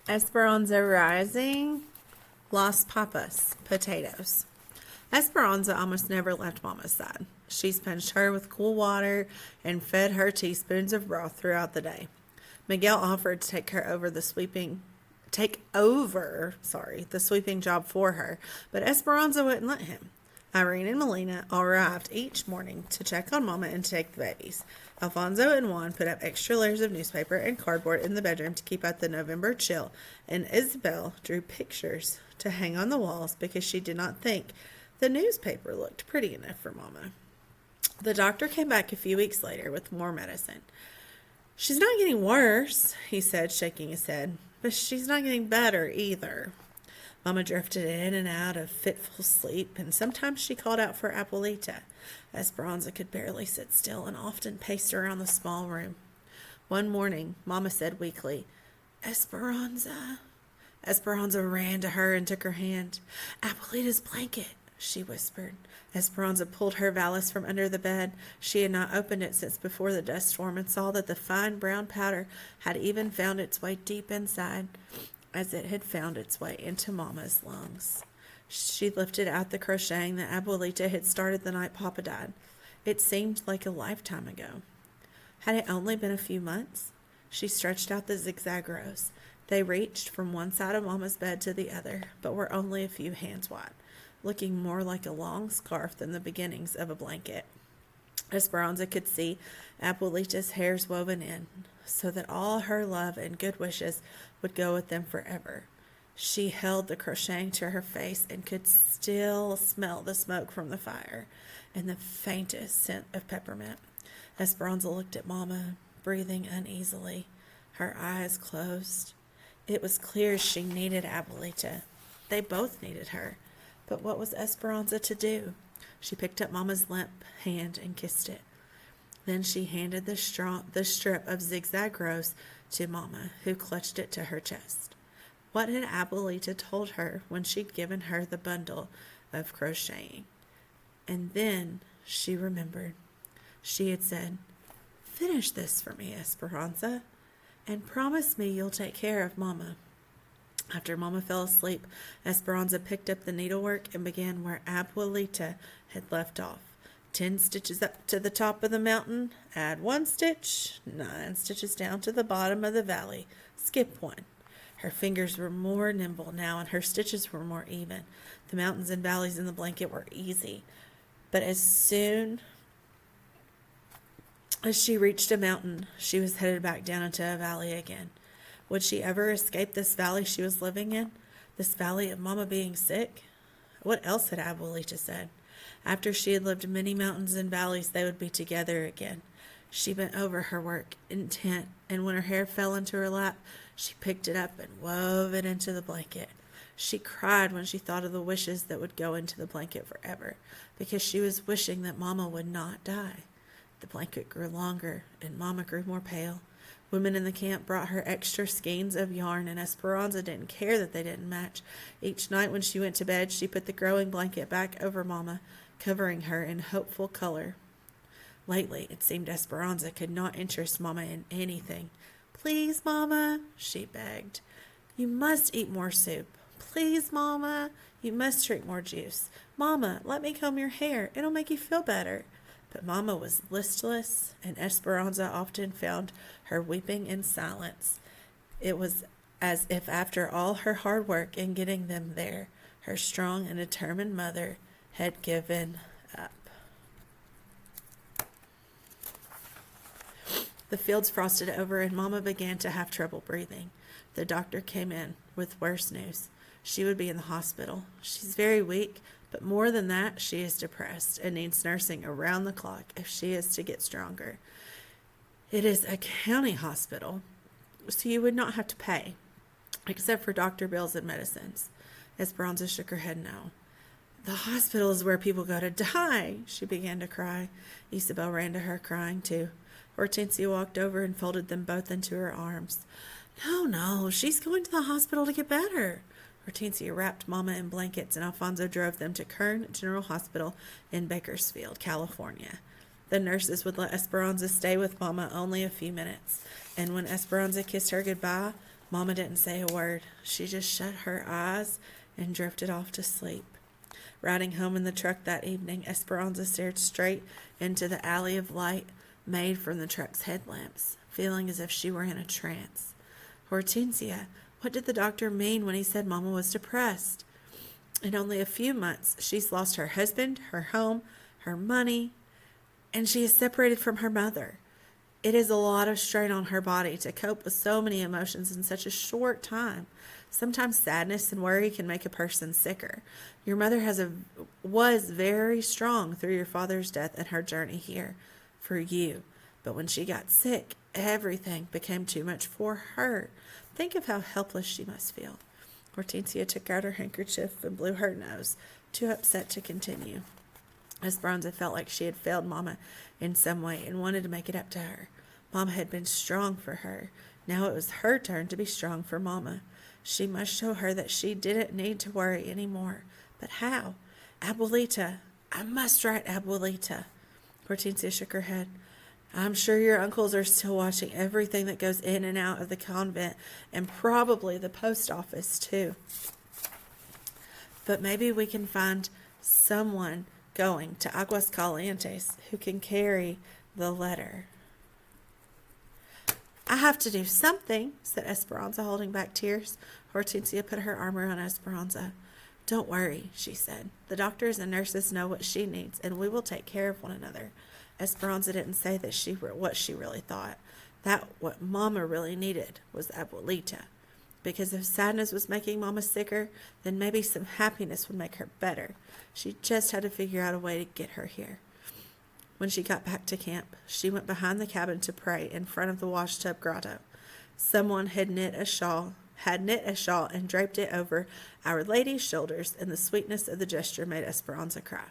Esperanza Rising, Las Papas, potatoes. Esperanza almost never left Mama's side. She sponged her with cool water and fed her teaspoons of broth throughout the day. Miguel offered to take over the sweeping job for her, but Esperanza wouldn't let him. Irene and Melina arrived each morning to check on Mama and take the babies. Alfonso and Juan put up extra layers of newspaper and cardboard in the bedroom to keep out the November chill, and Isabel drew pictures to hang on the walls because she did not think the newspaper looked pretty enough for Mama. The doctor came back a few weeks later with more medicine. "She's not getting worse," he said, shaking his head, "but she's not getting better either." Mama drifted in and out of fitful sleep, and sometimes she called out for Abuelita. Esperanza could barely sit still and often paced around the small room. One morning, Mama said weakly, "Esperanza." Esperanza ran to her and took her hand. "Abuelita's blanket," she whispered. Esperanza pulled her valise from under the bed. She had not opened it since before the dust storm and saw that the fine brown powder had even found its way deep inside, as it had found its way into Mama's lungs. She lifted out the crocheting that Abuelita had started the night Papa died. It seemed like a lifetime ago. Had it only been a few months? She stretched out the zigzag rows. They reached from one side of Mama's bed to the other, but were only a few hands wide, looking more like a long scarf than the beginnings of a blanket. Esperanza could see Abuelita's hairs woven in, so that all her love and good wishes would go with them forever. She held the crocheting to her face and could still smell the smoke from the fire and the faintest scent of peppermint. Esperanza looked at Mama, breathing uneasily, her eyes closed. It was clear she needed Abuelita. They both needed her. But what was Esperanza to do? She picked up Mama's limp hand and kissed it. Then she handed the strip of zigzag rows to Mama, who clutched it to her chest. What had Abuelita told her when she'd given her the bundle of crocheting? And then she remembered. She had said, "Finish this for me, Esperanza, and promise me you'll take care of Mama." After Mama fell asleep, Esperanza picked up the needlework and began where Abuelita had left off. 10 stitches up to the top of the mountain, add 1 stitch, 9 stitches down to the bottom of the valley, skip 1. Her fingers were more nimble now, and her stitches were more even. The mountains and valleys in the blanket were easy. But as soon as she reached a mountain, she was headed back down into a valley again. Would she ever escape this valley she was living in? This valley of Mama being sick? What else had Abuelita said? After she had lived many mountains and valleys, they would be together again. She bent over her work, intent, and when her hair fell into her lap, she picked it up and wove it into the blanket. She cried when she thought of the wishes that would go into the blanket forever, because she was wishing that Mama would not die. The blanket grew longer, and Mama grew more pale. Women in the camp brought her extra skeins of yarn, and Esperanza didn't care that they didn't match. Each night when she went to bed, she put the growing blanket back over Mama, covering her in hopeful color. Lately, it seemed Esperanza could not interest Mama in anything. "Please, Mama," she begged. "You must eat more soup. Please, Mama, you must drink more juice. Mama, let me comb your hair. It'll make you feel better." But Mama was listless, and Esperanza often found her weeping in silence. It was as if after all her hard work in getting them there, her strong and determined mother had given up. The fields frosted over, and Mama began to have trouble breathing. The doctor came in with worse news. She would be in the hospital. She's very weak, but more than that, she is depressed and needs nursing around the clock if she is to get stronger. It is a county hospital, so you would not have to pay, except for doctor bills and medicines. Esperanza shook her head no. "The hospital is where people go to die," she began to cry. Isabel ran to her, crying too. Hortensia walked over and folded them both into her arms. No, she's going to the hospital to get better." Hortensia wrapped Mama in blankets, and Alfonso drove them to Kern General Hospital in Bakersfield, California. The nurses would let Esperanza stay with Mama only a few minutes, and when Esperanza kissed her goodbye, Mama didn't say a word. She just shut her eyes and drifted off to sleep. Riding home in the truck that evening, Esperanza stared straight into the alley of light made from the truck's headlamps, feeling as if she were in a trance. Hortensia, what did the doctor mean when he said Mama was depressed? In only a few months, she's lost her husband, her home, her money, and she is separated from her mother. It is a lot of strain on her body to cope with so many emotions in such a short time. Sometimes sadness and worry can make a person sicker. Your mother was very strong through your father's death and her journey here for you. But when she got sick, everything became too much for her. Think of how helpless she must feel. Hortensia took out her handkerchief and blew her nose, too upset to continue. Esperanza felt like she had failed Mama in some way and wanted to make it up to her. Mama had been strong for her. Now it was her turn to be strong for Mama. She must show her that she didn't need to worry anymore. But how? Abuelita. I must write Abuelita. Hortensia shook her head. I'm sure your uncles are still watching everything that goes in and out of the convent, and probably the post office too. But maybe we can find someone going to Aguascalientes who can carry the letter. I have to do something, said Esperanza, holding back tears. Hortensia put her arm around Esperanza. Don't worry, she said. The doctors and nurses know what she needs, and we will take care of one another. Esperanza didn't say that what she really thought. That what Mama really needed was Abuelita. Because if sadness was making Mama sicker, then maybe some happiness would make her better. She just had to figure out a way to get her here. When she got back to camp, she went behind the cabin to pray in front of the washtub grotto. Someone had knit a shawl and draped it over Our Lady's shoulders, and the sweetness of the gesture made Esperanza cry.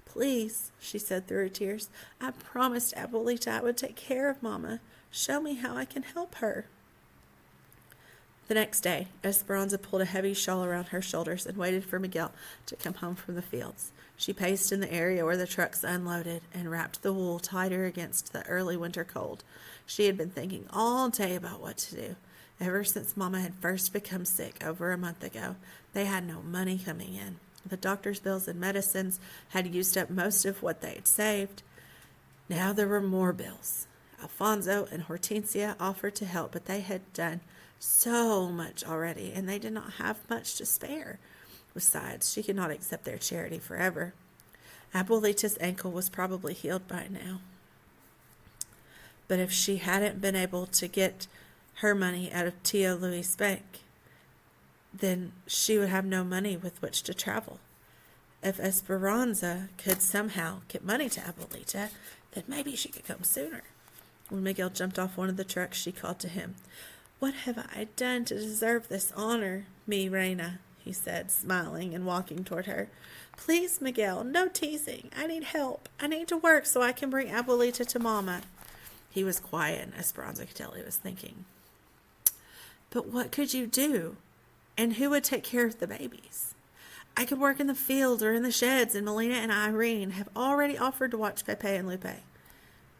Please, she said through her tears, I promised Abuelita I would take care of Mama. Show me how I can help her. The next day, Esperanza pulled a heavy shawl around her shoulders and waited for Miguel to come home from the fields. She paced in the area where the trucks unloaded and wrapped the wool tighter against the early winter cold. She had been thinking all day about what to do. Ever since Mama had first become sick over a month ago, they had no money coming in. The doctor's bills and medicines had used up most of what they had saved. Now there were more bills. Alfonso and Hortensia offered to help, but they had done so much already, and they did not have much to spare. Besides, she could not accept their charity forever. Abuelita's ankle was probably healed by now. But if she hadn't been able to get her money out of Tio Luis' bank, then she would have no money with which to travel. If Esperanza could somehow get money to Abuelita, then maybe she could come sooner. When Miguel jumped off one of the trucks, she called to him. What have I done to deserve this honor, mi reina? He said, smiling and walking toward her. Please, Miguel, no teasing. I need help. I need to work so I can bring Abuelita to Mama. He was quiet, and Esperanza could tell he was thinking. But what could you do? And who would take care of the babies? I could work in the fields or in the sheds, and Melina and Irene have already offered to watch Pepe and Lupe.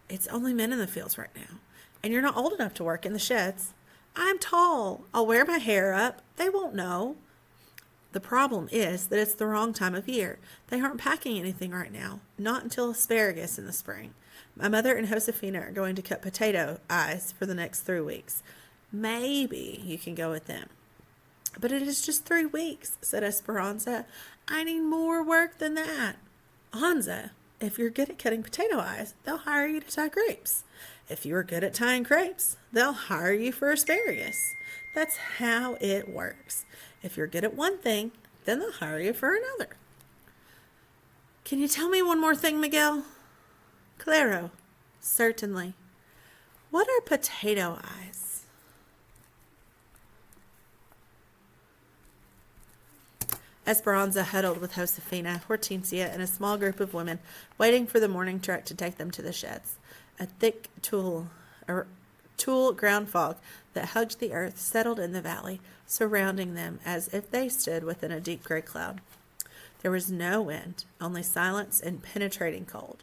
It's only men in the fields right now, and you're not old enough to work in the sheds. I'm tall. I'll wear my hair up. They won't know. The problem is that it's the wrong time of year. They aren't packing anything right now, not until asparagus in the spring. My mother and Josefina are going to cut potato eyes for the next 3 weeks. Maybe you can go with them. But it is just 3 weeks, said Esperanza. I need more work than that. Hansa, if you're good at cutting potato eyes, they'll hire you to tie grapes. If you're good at tying crepes, they'll hire you for asparagus. That's how it works. If you're good at one thing, then they'll hire you for another. Can you tell me one more thing, Miguel? Claro, certainly. What are potato eyes? Esperanza huddled with Josefina, Hortensia, and a small group of women, waiting for the morning truck to take them to the sheds. A thick tulle ground fog that hugged the earth settled in the valley, surrounding them as if they stood within a deep gray cloud. There was no wind, only silence and penetrating cold.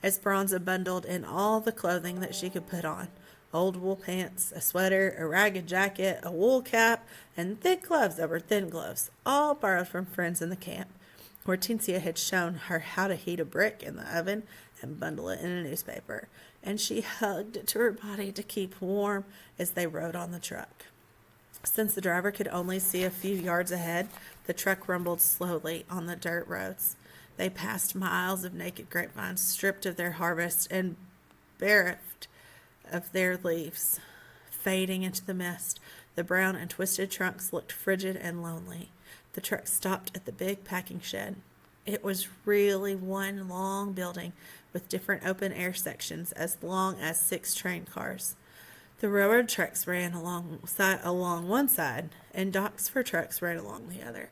Esperanza bundled in all the clothing that she could put on. old wool pants, a sweater, a ragged jacket, a wool cap, and thick gloves over thin gloves, all borrowed from friends in the camp. Hortensia had shown her how to heat a brick in the oven and bundle it in a newspaper, and she hugged it to her body to keep warm as they rode on the truck. Since the driver could only see a few yards ahead, the truck rumbled slowly on the dirt roads. They passed miles of naked grapevines, stripped of their harvest and bereft of their leaves. Fading into the mist, the brown and twisted trunks looked frigid and lonely. The truck stopped at the big packing shed. It was really one long building with different open-air sections as long as 6 train cars. The railroad tracks ran along one side, and docks for trucks ran along the other.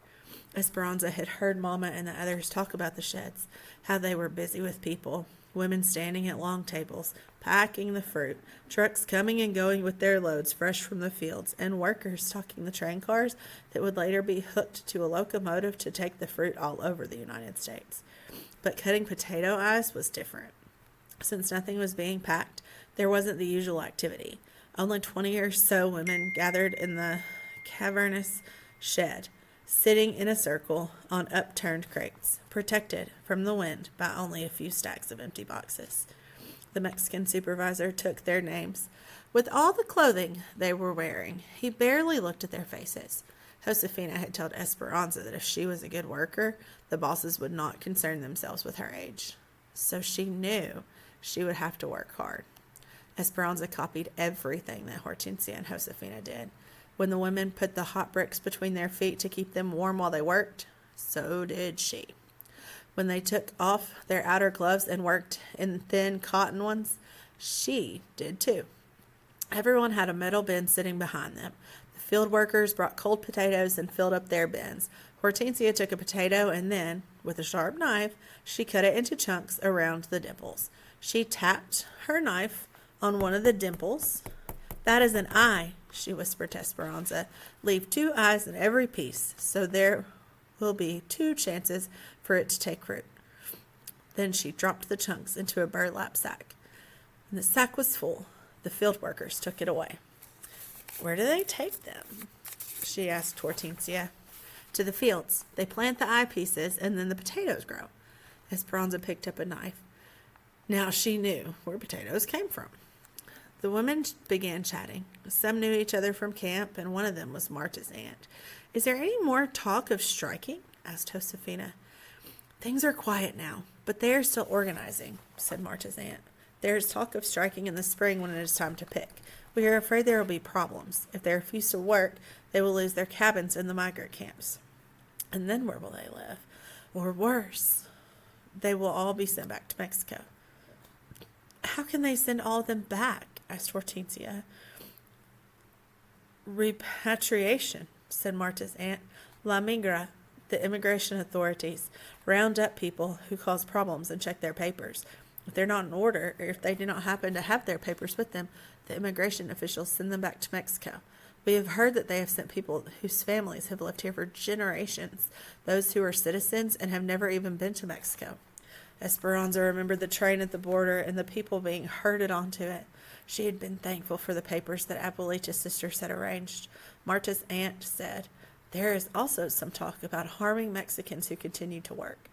Esperanza had heard Mama and the others talk about the sheds, how they were busy with people, women standing at long tables, packing the fruit, trucks coming and going with their loads fresh from the fields, and workers talking the train cars that would later be hooked to a locomotive to take the fruit all over the United States. But cutting potato eyes was different. Since nothing was being packed, there wasn't the usual activity. Only 20 or so women gathered in the cavernous shed, sitting in a circle on upturned crates, protected from the wind by only a few stacks of empty boxes. The Mexican supervisor took their names. With all the clothing they were wearing, he barely looked at their faces. Josefina had told Esperanza that if she was a good worker, the bosses would not concern themselves with her age. So she knew she would have to work hard. Esperanza copied everything that Hortensia and Josefina did. When the women put the hot bricks between their feet to keep them warm while they worked, so did she. When they took off their outer gloves and worked in thin cotton ones, she did too. Everyone had a metal bin sitting behind them. The field workers brought cold potatoes and filled up their bins. Hortensia took a potato and then, with a sharp knife, she cut it into chunks around the dimples. She tapped her knife on one of the dimples. "That is an eye," she whispered to Esperanza. "Leave 2 eyes in every piece, so there will be 2 chances for it to take root." Then she dropped the chunks into a burlap sack. When the sack was full, the field workers took it away. "Where do they take them?" she asked Hortensia. "To the fields. They plant the eye pieces, and then the potatoes grow." Esperanza picked up a knife. Now she knew where potatoes came from. The women began chatting. Some knew each other from camp, and one of them was Marta's aunt. "Is there any more talk of striking?" asked Josefina. "Things are quiet now, but they are still organizing," said Marta's aunt. "There is talk of striking in the spring when it is time to pick. We are afraid there will be problems. If they refuse to work, they will lose their cabins in the migrant camps. And then where will they live? Or worse, they will all be sent back to Mexico." "How can they send all of them back?" asked Hortensia. "Repatriation," said Marta's aunt. "La Migra, the immigration authorities, round up people who cause problems and check their papers. If they're not in order, or if they do not happen to have their papers with them, the immigration officials send them back to Mexico. We have heard that they have sent people whose families have lived here for generations, those who are citizens and have never even been to Mexico." Esperanza remembered the train at the border and the people being herded onto it. She had been thankful for the papers that Abuelita's sisters had arranged. Marta's aunt said, "There is also some talk about harming Mexicans who continue to work."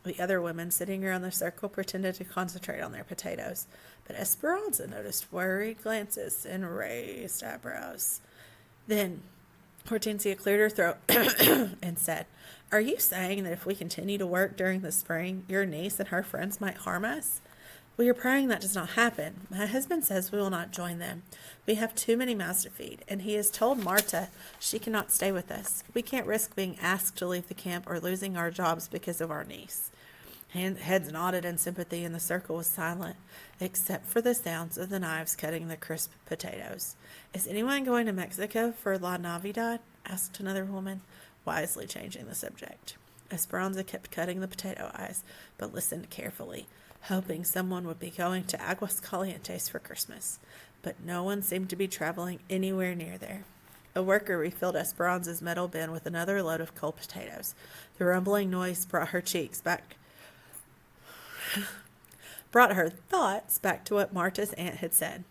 The other women sitting around the circle pretended to concentrate on their potatoes, but Esperanza noticed worried glances and raised eyebrows. Then Hortensia cleared her throat and said, "Are you saying that if we continue to work during the spring, your niece and her friends might harm us?" "We are praying that does not happen. My husband says we will not join them. We have too many mouths to feed, and he has told Marta she cannot stay with us. We can't risk being asked to leave the camp or losing our jobs because of our niece." Heads nodded in sympathy, and the circle was silent, except for the sounds of the knives cutting the crisp potatoes. "Is anyone going to Mexico for La Navidad?" asked another woman, wisely changing the subject. Esperanza kept cutting the potato eyes, but listened carefully, hoping someone would be going to Aguascalientes for Christmas. But no one seemed to be traveling anywhere near there. A worker refilled Esperanza's metal bin with another load of cold potatoes. The rumbling noise brought her thoughts back to what Marta's aunt had said.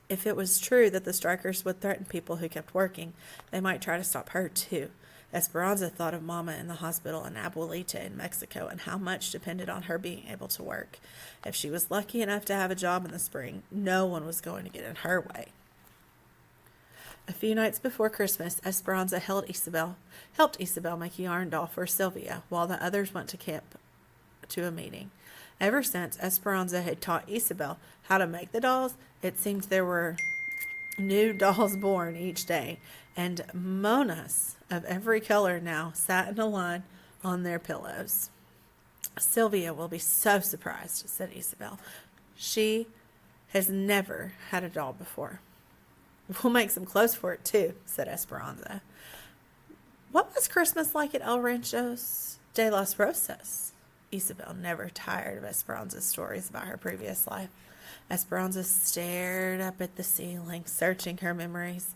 If it was true that the strikers would threaten people who kept working, they might try to stop her too. Esperanza thought of Mama in the hospital and Abuelita in Mexico and how much depended on her being able to work. If she was lucky enough to have a job in the spring, no one was going to get in her way. A few nights before Christmas, Esperanza helped Isabel make a yarn doll for Sylvia while the others went to camp to a meeting. Ever since Esperanza had taught Isabel how to make the dolls, it seemed there were new dolls born each day, and monas of every color now sat in a line on their pillows. Sylvia will be so surprised, said Isabel. She has never had a doll before. We'll make some clothes for it, too, said Esperanza. What was Christmas like at El Ranchos de las Rosas? Isabel never tired of Esperanza's stories about her previous life. Esperanza stared up at the ceiling, searching her memories.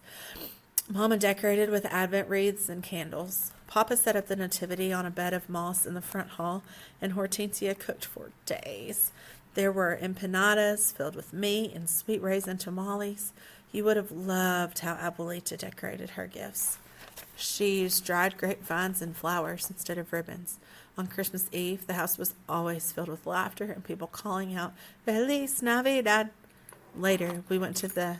Mama decorated with Advent wreaths and candles. Papa set up the nativity on a bed of moss in the front hall, and Hortensia cooked for days. There were empanadas filled with meat and sweet raisin tamales. You would have loved how Abuelita decorated her gifts. She used dried grapevines and flowers instead of ribbons. On Christmas Eve, the house was always filled with laughter and people calling out, Feliz Navidad. Later, we went to the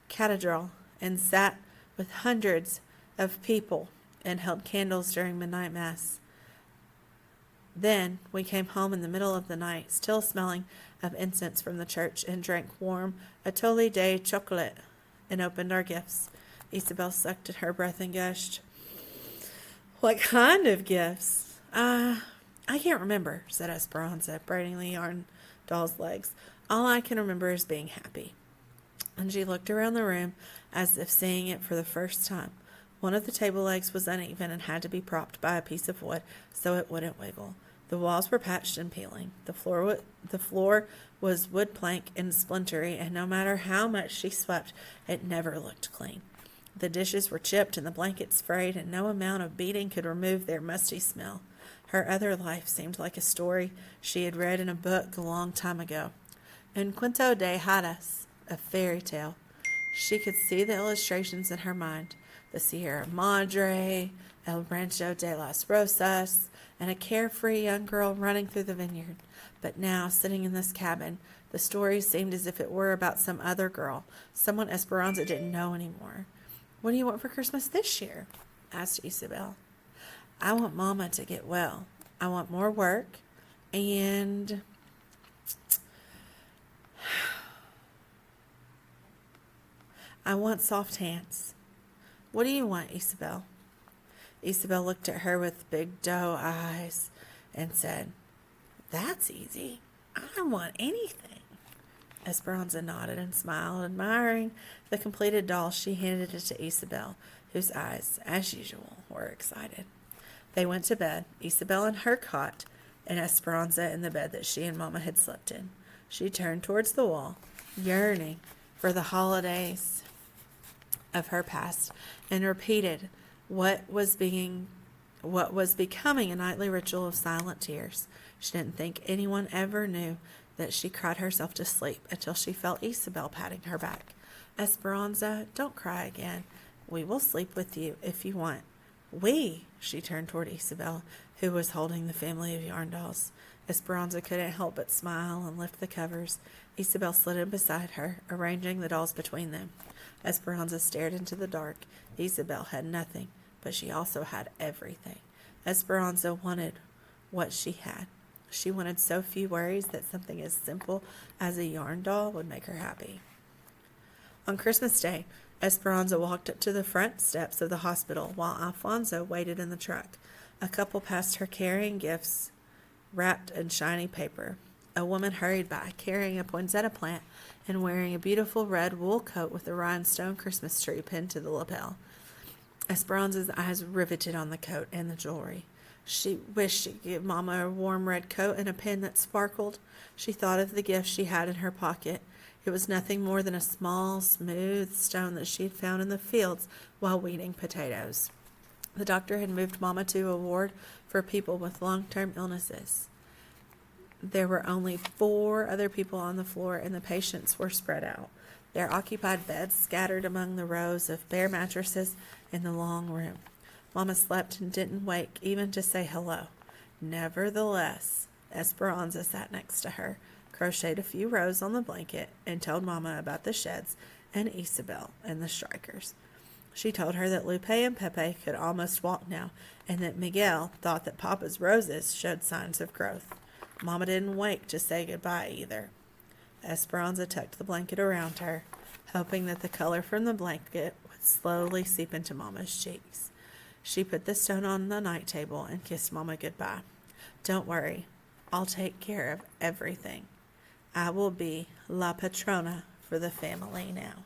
cathedral and sat with hundreds of people and held candles during midnight mass. Then we came home in the middle of the night, still smelling of incense from the church, and drank warm atole de chocolate and opened our gifts. Isabel sucked at her breath and gushed. What kind of gifts? I can't remember, said Esperanza, braiding the yarn doll's legs. All I can remember is being happy. And she looked around the room as if seeing it for the first time. One of the table legs was uneven and had to be propped by a piece of wood so it wouldn't wiggle. The walls were patched and peeling. The floor was wood plank and splintery, and no matter how much she swept, it never looked clean. The dishes were chipped and the blankets frayed, and no amount of beating could remove their musty smell. Her other life seemed like a story she had read in a book a long time ago. Un cuento de hadas, a fairy tale. She could see the illustrations in her mind. The Sierra Madre, El Rancho de las Rosas, and a carefree young girl running through the vineyard. But now, sitting in this cabin, the story seemed as if it were about some other girl, someone Esperanza didn't know anymore. What do you want for Christmas this year? Asked Isabel. I want Mama to get well. I want more work, and I want soft hands. What do you want, Isabel? Isabel looked at her with big doe eyes and said, That's easy. I want anything. Esperanza nodded and smiled, admiring the completed doll. She handed it to Isabel, whose eyes, as usual, were excited. They went to bed, Isabel in her cot, and Esperanza in the bed that she and Mama had slept in. She turned towards the wall, yearning for the holidays of her past, and repeated what was becoming a nightly ritual of silent tears. She didn't think anyone ever knew that she cried herself to sleep until she felt Isabel patting her back. Esperanza, don't cry again. We will sleep with you if you want. We, she turned toward Isabel, who was holding the family of yarn dolls. Esperanza couldn't help but smile and lift the covers. Isabel slid in beside her, arranging the dolls between them. Esperanza stared into the dark. Isabel had nothing, but she also had everything. Esperanza wanted what she had. She wanted so few worries that something as simple as a yarn doll would make her happy. On Christmas Day, Esperanza walked up to the front steps of the hospital while Alfonso waited in the truck. A couple passed her carrying gifts wrapped in shiny paper. A woman hurried by, carrying a poinsettia plant and wearing a beautiful red wool coat with a rhinestone Christmas tree pinned to the lapel. Esperanza's eyes riveted on the coat and the jewelry. She wished she could give Mama a warm red coat and a pin that sparkled. She thought of the gift she had in her pocket. It was nothing more than a small, smooth stone that she had found in the fields while weeding potatoes. The doctor had moved Mama to a ward for people with long-term illnesses. There were only 4 other people on the floor, and the patients were spread out. their occupied beds scattered among the rows of bare mattresses in the long room. Mama slept and didn't wake even to say hello. Nevertheless, Esperanza sat next to her, crocheted a few rows on the blanket, and told Mama about the sheds and Isabel and the strikers. She told her that Lupe and Pepe could almost walk now, and that Miguel thought that Papa's roses showed signs of growth. Mama didn't wake to say goodbye either. Esperanza tucked the blanket around her, hoping that the color from the blanket would slowly seep into Mama's cheeks. She put the stone on the night table and kissed Mama goodbye. Don't worry, I'll take care of everything. I will be La Patrona for the family now.